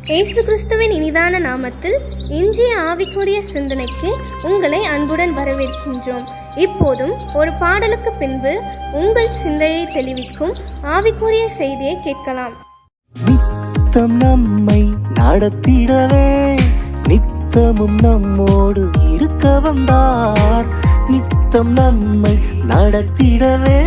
இயேசு கிறிஸ்துவின் இனிதான நாமத்தில் இன்றைய ஆவிக்குரிய சிந்தனைக்கு உங்களை அன்புடன் வரவேற்கின்றோம். இப்போதும் ஒரு பாடலுக்கு பின்பு உங்கள் சிந்தையை தெளிவிக்கும் ஆவிக்குரிய செய்தியை கேட்கலாம். நித்தம் நம்மை நடத்திடவே நித்தமும் நம்மோடு இருக்க வந்தார். நித்தம் நம்மை நடத்திடவே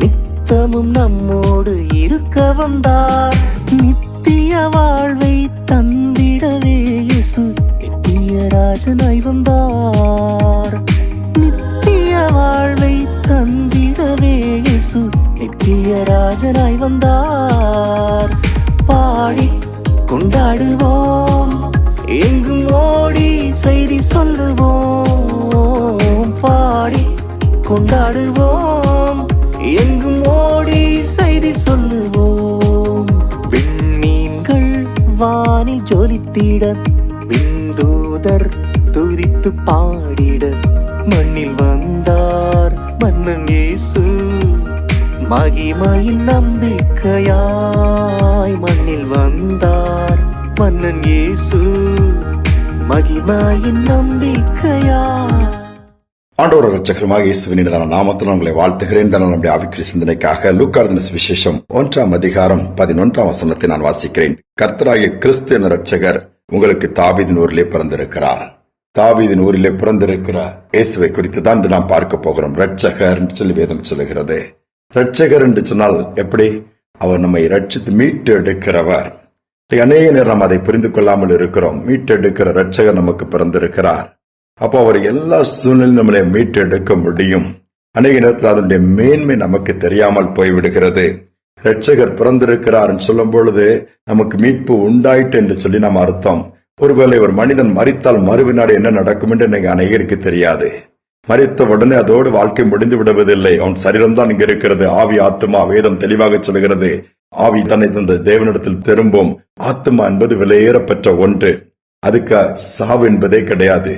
நித்தமும் நம்மோடு இருக்க வந்தார். நித்திய வாழ்வை தந்திடவே இயேசு நித்திய ராஜனாய் வந்தார். நித்திய வாழ்வை தந்திடவே இயேசு நித்திய ராஜனாய் வந்தார். பாடி கொண்டாடுவோம், எங்கும் ஓடி செய்தி சொல்லுவோம். பாடி கொண்டாடுவோம், எங்கும் ஓடி செய்தி சொல்லுவோம். விண்மீன்கள் வானில் ஜொலித்திட, விண்தூதர் துதித்து பாடிட, மண்ணில் வந்தார் மன்னன் இயேசு. மகிமையின் நம்பிக்கையாய் மண்ணில் வந்தார் மன்னன் இயேசு. மகிமையின் நம்பிக்கையாய். ஆண்டவர் இரட்சகருமாக இயேசுவின் இனிதான நாமத்தில் உங்களை வாழ்த்துகிறேன். நம்முடைய ஆவிக்குரிய சிந்தனைக்காக லூக்கா எழுதின சுவிசேஷம் 1 அதிகாரம் 11 வசனத்தை நான் வாசிக்கிறேன். கர்த்தராகிய கிறிஸ்து என்ற இரட்சகர் உங்களுக்கு தாவீதின் ஊரிலே பிறந்திருக்கிறார். தாவீதின் ஊரிலே பிறந்திருக்கிற இயேசுவை குறித்து தான் இன்று நாம் பார்க்க போகிறோம். இரட்சகர் என்று சொல்லி வேதம் சொல்லுகிறது. இரட்சகர் என்று சொன்னால் எப்படி? அவர் நம்மை ரட்சித்து மீட்டு எடுக்கிறவர். அநேக நேரம் அதை புரிந்து கொள்ளாமல் இருக்கிறோம். மீட்டு எடுக்கிற இரட்சகர் நமக்கு பிறந்திருக்கிறார். அப்போ அவர் எல்லா சூழ்நிலையும் நம்மளை மீட்டு எடுக்க முடியும். அநேக நேரத்தில் அதனுடைய மேன்மை நமக்கு தெரியாமல் போய்விடுகிறது. இரட்சகர் பிறந்திருக்கிறார் சொல்லும் பொழுது நமக்கு மீட்பு உண்டாயிட்டு என்று சொல்லி நாம் அர்த்தம். ஒருவேளை ஒரு மனிதன் மரித்தால் மறுவினாடி என்ன நடக்கும் என்று எனக்கு அநேகருக்கு தெரியாது. மரித்த உடனே அதோடு வாழ்க்கை முடிந்து விடுவதில்லை. அவன் சரீரம்தான் இங்க இருக்கிறது. ஆவி ஆத்மா வேதம் தெளிவாக சொல்கிறது. ஆவி தன்னை தந்த தேவனிடத்தில் திரும்பும். ஆத்மா என்பது விலையேறப்பெற்ற ஒன்று. அதுக்கு சாவு என்பதே கிடையாது.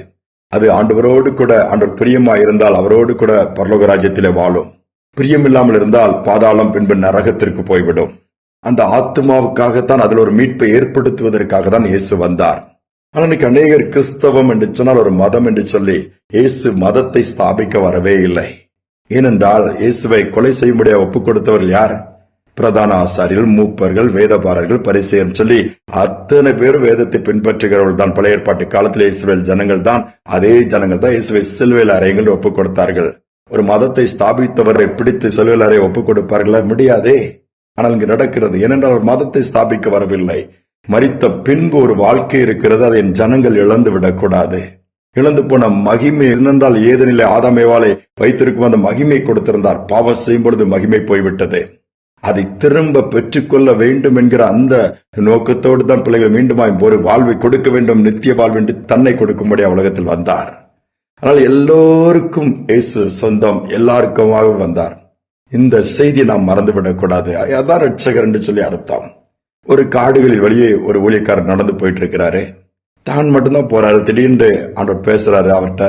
அது ஆண்டவரோடு கூட, ஆண்டவர் பிரியமா இருந்தால் அவரோடு கூட பரலோக ராஜ்யத்திலே வாழும். பிரியமில்லாமல் இருந்தால் பாதாளம், பின்பு நரகத்திற்கு போய்விடும். அந்த ஆத்மாவுக்காகத்தான், அதில் ஒரு மீட்பை ஏற்படுத்துவதற்காக தான் இயேசு வந்தார். ஆனால் இன்னைக்கு அநேகர் கிறிஸ்தவம் என்று சொன்னால் ஒரு மதம் என்று சொல்லி இயேசு மதத்தை ஸ்தாபிக்க வரவே இல்லை. ஏனென்றால் இயேசுவை கொலை செய்யும்படியாக ஒப்புக் கொடுத்தவர்கள் யார்? பிரதான ஆசாரியர்கள், மூப்பர்கள், வேதபாரர்கள், பரிசேயர் சொல்லி அத்தனை பேரும் வேதத்தை பின்பற்றுகிறவர்கள் தான். பழைய ஏற்பாட்டு காலத்தில் இஸ்ரவேல் ஜனங்கள் தான், அதே ஜனங்கள் தான் இயேசுவை சிலுவையில் அறையங்கள் ஒப்புக் கொடுத்தார்கள். ஒரு மதத்தை ஸ்தாபித்தவரை பிடித்து சிலுவையில் அறைய ஒப்புக் கொடுப்பார்களா? முடியாதே. ஆனால் இங்கு நடக்கிறது ஏனென்றால் ஒரு மதத்தை ஸ்தாபிக்க வரவில்லை. மரித்த பின்பு ஒரு வாழ்க்கை இருக்கிறது. அதை ஜனங்கள் இழந்து விடக்கூடாது. இழந்து போன மகிமை என்னென்றால் ஏதெனிலே ஆதாமேவாளை வைத்திருக்கும் அந்த மகிமை கொடுத்திருந்தார். பாவம் செய்யும் பொழுது மகிமை போய்விட்டது. அதை திரும்ப பெற்றுக்கொள்ள வேண்டும் என்கிற அந்த நோக்கத்தோடு தான் பிள்ளைகள் மீண்டும் ஒரு வாழ்வை கொடுக்க வேண்டும், நித்திய வாழ்வென்று தன்னை கொடுக்கும்படி உலகத்தில் வந்தார். ஆனால் எல்லோருக்கும் இயேசு சொந்தம், எல்லாருக்குமாக வந்தார். இந்த செய்தியை நாம் மறந்துவிடக்கூடாது. அதான் இரட்சகர் என்று சொல்லி அர்த்தம். ஒரு காடுகளில் வெளியே ஒரு ஊழியக்காரர் நடந்து போயிட்டு இருக்கிறாரு. தான் மட்டும்தான் போறாரு. திடீர்னு ஆண்டவர் பேசுறாரு அவர்கிட்ட.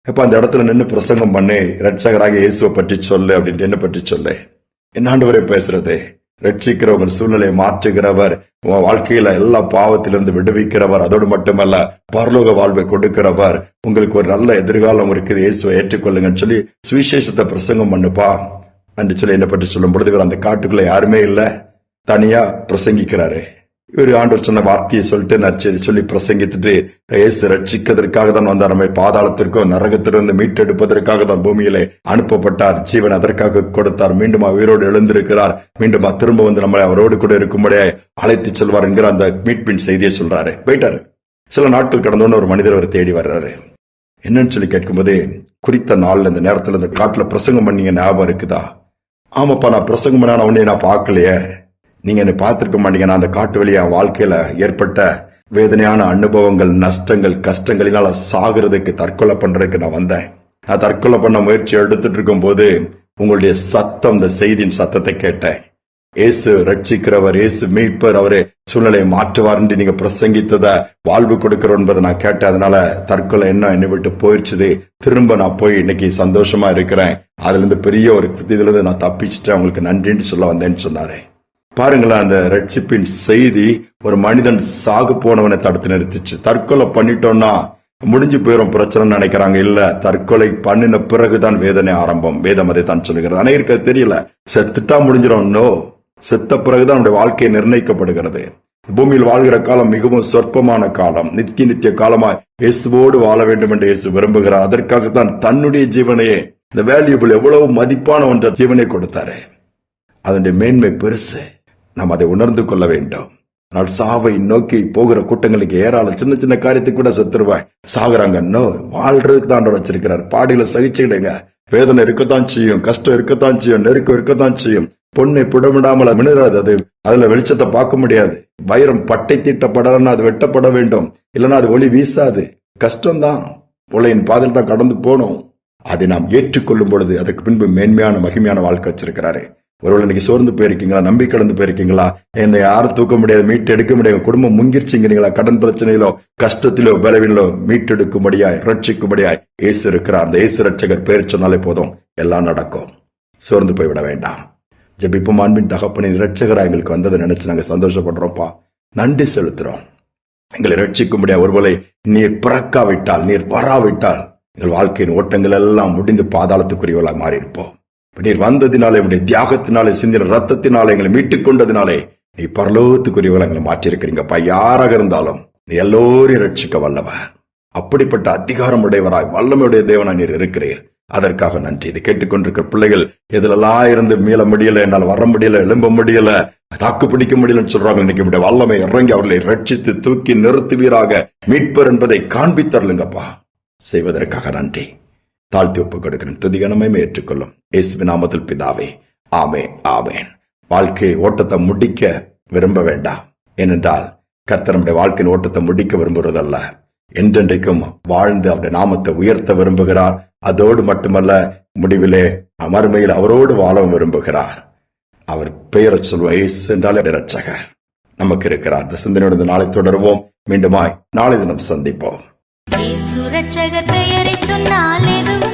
இப்ப அந்த இடத்துல நின்று பிரசங்கம் பண்ணி இரட்சகராக இயேசுவை பற்றி சொல்லு அப்படின்ட்டு. என்ன பற்றி சொல்லு? என்ன ஆண்டவரே பேசுறது? ரட்சிக்கிறவர், சூழ்நிலையை மாற்றுகிறவர், வாழ்க்கையில எல்லா பாவத்திலிருந்து விடுவிக்கிறவர், அதோடு மட்டுமல்ல பரலோக வாழ்வை கொடுக்கிறவர், உங்களுக்கு ஒரு நல்ல எதிர்காலம் இருக்குது, இயேசுவை ஏற்றுக்கொள்ளுங்கன்னு சொல்லி சுவிசேஷத்தை பிரசங்கம் பண்ணுப்பா என்று சொல்லி என்ன பற்றி சொல்லும் பொழுது இவர் அந்த காட்டுக்குள்ள யாருமே இல்ல, தனியா பிரசங்கிக்கிறாரு. இவர் ஆண்டவர் சொன்ன வார்த்தையை சொல்லிட்டு நற்செய்தி சொல்லி பிரசங்கித்துட்டு, இயேசு ரட்சிக்கிறதுக்காக தான் வந்தார். நம்மை பாதாளத்திற்கோ நரகத்திலிருந்து மீட்டெடுப்பதற்காக தான் பூமியிலே அனுப்பப்பட்டார். ஜீவன் அதற்காக கொடுத்தார். மீண்டும் உயிரோடு எழுந்திருக்கிறார். மீண்டும் திரும்ப வந்து நம்மளை அவரோடு கூட இருக்கும்படியே அழைத்து செல்வார் என்கிற அந்த மீட்பின் செய்தியை சொல்றாரு. போயிட்டாரு. சில நாட்கள் கடந்தோன்னு ஒரு மனிதர் அவர் தேடி வர்றாரு. என்னன்னு சொல்லி கேட்கும்போது, குறித்த நாள்ல இந்த நேரத்துல இந்த காட்டுல பிரசங்கம் பண்ணீங்க ஞாபகம் இருக்குதா? ஆமாப்பா, நான் பிரசங்கம் பண்ண உடனே நான் பார்க்கலையே, நீங்க என்ன பார்த்திருக்க மாட்டீங்க. நான் அந்த காட்டு வழியா வாழ்க்கையில ஏற்பட்ட வேதனையான அனுபவங்கள், நஷ்டங்கள், கஷ்டங்களினால சாகிறதுக்கு, தற்கொலை பண்றதுக்கு நான் வந்தேன். நான் தற்கொலை பண்ண முயற்சி எடுத்துட்டு இருக்கும் போது உங்களுடைய சத்தம், இந்த செய்தியின் சத்தத்தை கேட்டேன். இயேசு ரட்சிக்கிறவர், இயேசு மீட்பர், அவரே சூழ்நிலையை மாற்றுவார் என்று நீங்க பிரசங்கித்தத வாழ்வு கொடுக்கிறோம் என்பதை நான் கேட்டேன். அதனால தற்கொலை என்ன என்னை விட்டு போயிடுச்சுது. திரும்ப நான் போய் இன்னைக்கு சந்தோஷமா இருக்கிறேன். அதுல இருந்து பெரிய ஒரு இதுல இருந்து நான் தப்பிச்சுட்டேன். உங்களுக்கு நன்றின்னு சொல்ல வந்தேன்னு சொன்னாரு. பாருங்களேன், அந்த ரட்சிப்பின் செய்தி ஒரு மனிதன் சாகு போனவனை தடுத்து நிறுத்திச்சு. தற்கொலை பண்ணிட்டோம்னா முடிஞ்சு போயிடும் பிரச்சனை நினைக்கிறாங்க. இல்ல, தற்கொலை பண்ணின பிறகுதான் வேதனை ஆரம்பம். வேதம் அதை தான் சொல்லுகிறது. அனைவருக்கு அது தெரியல. செத்துட்டா முடிஞ்சிடும். நோ, செத்த பிறகுதான் நம்முடைய வாழ்க்கை நிர்ணயிக்கப்படுகிறது. பூமியில் வாழ்கிற காலம் மிகவும் சொற்பமான காலம். நித்திய காலமா இயேசுவோடு வாழ வேண்டும் என்று இயேசு விரும்புகிறார். அதற்காகத்தான் தன்னுடைய ஜீவனையே, இந்த வேல்யூபிள், எவ்வளவு மதிப்பான ஒன்ற ஜீவனை கொடுத்தாரு. அதனுடைய மேன்மை பெருசு. நாம் அதை உணர்ந்து கொள்ள வேண்டும். ஆனால் சாவை நோக்கி போகிற கூட்டங்களுக்கு ஏறால சின்ன சின்ன காரியத்துக்கு கூட செத்துருவாய். சாகுறாங்க. வாழ்றதுக்கு தான் வச்சிருக்கிறார். பாடியில சகிச்சுடுங்க. வேதனை இருக்கத்தான் செய்யும், கஷ்டம் இருக்கத்தான் செய்யும், நெருக்கம் இருக்கத்தான் செய்யும். பொண்ணை புடமிடாமல் மினராது. அது அதுல வெளிச்சத்தை பார்க்க முடியாது. வைரம் பட்டை தீட்டப்படலன்னா அது வெட்டப்பட வேண்டும். இல்லைன்னா அது ஒளி வீசாது. கஷ்டம்தான். உலகின் பாதையில் தான் கடந்து போனோம். அதை நாம் ஏற்றுக்கொள்ளும் பொழுது அதுக்கு பின்பு மேன்மையான மகிமையான வாழ்க்கை வச்சிருக்கிறாரு. ஒருவேளை இன்னைக்கு சோர்ந்து போயிருக்கீங்களா? நம்பிக்கை கடந்து போயிருக்கீங்களா? என்னை யாரும் தூக்க முடியாது, மீட்டு எடுக்க முடியாது, குடும்பம் முங்கிருச்சுங்கிறீங்களா? கடன் பிரச்சனையிலோ, கஷ்டத்திலோ, பலவீனோ மீட்டெடுக்கும்படியாய், ரட்சிக்கும்படியாய் இயேசு இருக்கிறார். அந்த இயேசு ரட்சகர் பேர் சொன்னாலே போதும், எல்லாம் நடக்கும். சோர்ந்து போய்விட வேண்டாம். ஜெபிப்போம். அன்பின் தகப்பனின் இரட்சகரா எங்களுக்கு வந்ததை நினைச்சு நாங்க சந்தோஷப்படுறோம்ப்பா. நன்றி செலுத்துறோம். எங்களை ரட்சிக்கும்படியா ஒருவேளை நீர் பிறக்காவிட்டால், நீர் வராவிட்டால் எங்கள் வாழ்க்கையின் ஓட்டங்கள் எல்லாம் முடிந்து பாதாளத்துக்குரியவர்களாக மாறி இருப்போம். நீர் வந்ததினாலே, உடைய தியாகத்தினாலே, சிந்தின ரத்தத்தினாலே எங்களை மீட்டுக் கொண்டதினாலே நீ பரலோகத்துக்குரியவர்கள் எங்களை மாற்றிருக்கிறீங்கப்பா. யாராக இருந்தாலும் நீ எல்லோரையும் ரட்சிக்க வல்லவர். அப்படிப்பட்ட அதிகாரம் உடையவராய் வல்லமையுடைய தேவனாய் நீர் இருக்கிறீர். அதற்காக நன்றி. இதை கேட்டுக்கொண்டிருக்கிற பிள்ளைகள் எதிலெல்லாம் இருந்து மீள முடியல, என்னால் வர முடியல, எழும்ப முடியல, தாக்கு பிடிக்க முடியலன்னு சொல்றாங்க. இன்னைக்கு வல்லமை இறங்கி அவர்களை ரட்சித்து தூக்கி நிறுத்துவீராக. மீட்பர் என்பதை காண்பித்தரலுங்கப்பா. செய்வதற்காக நன்றி. தாழ்த்தி ஒப்புக் கொடுக்கிறேன். துதிகனமே ஏற்றுக்கொள்ளும் இயேசுவின் நாமத்தில் பிதாவே, ஆமென், ஆமென். வாழ்க்கை ஓட்டத்தை முடிக்க விரும்ப வேண்டாம். ஏனென்றால் கர்த்தர் நம்முடைய வாழ்க்கையின் ஓட்டத்தை முடிக்க விரும்புவதல்ல, என்றென்றைக்கும் வாழ்ந்து அவருடைய நாமத்தை உயர்த்த விரும்புகிறார். அதோடு மட்டுமல்ல, முடிவிலே மறுமையில் அவரோடு வாழ விரும்புகிறார். அவர் பெயரை சொல்வோம். இயேசு என்றால் இரட்சகர் நமக்கு இருக்கிறார். இந்த சிந்தனையோடு நாளை தொடருவோம். மீண்டுமாய் நாளை தினம் சந்திப்போம். இயேசு இரட்சகர் பெயரை சொன்னால் எதுவும்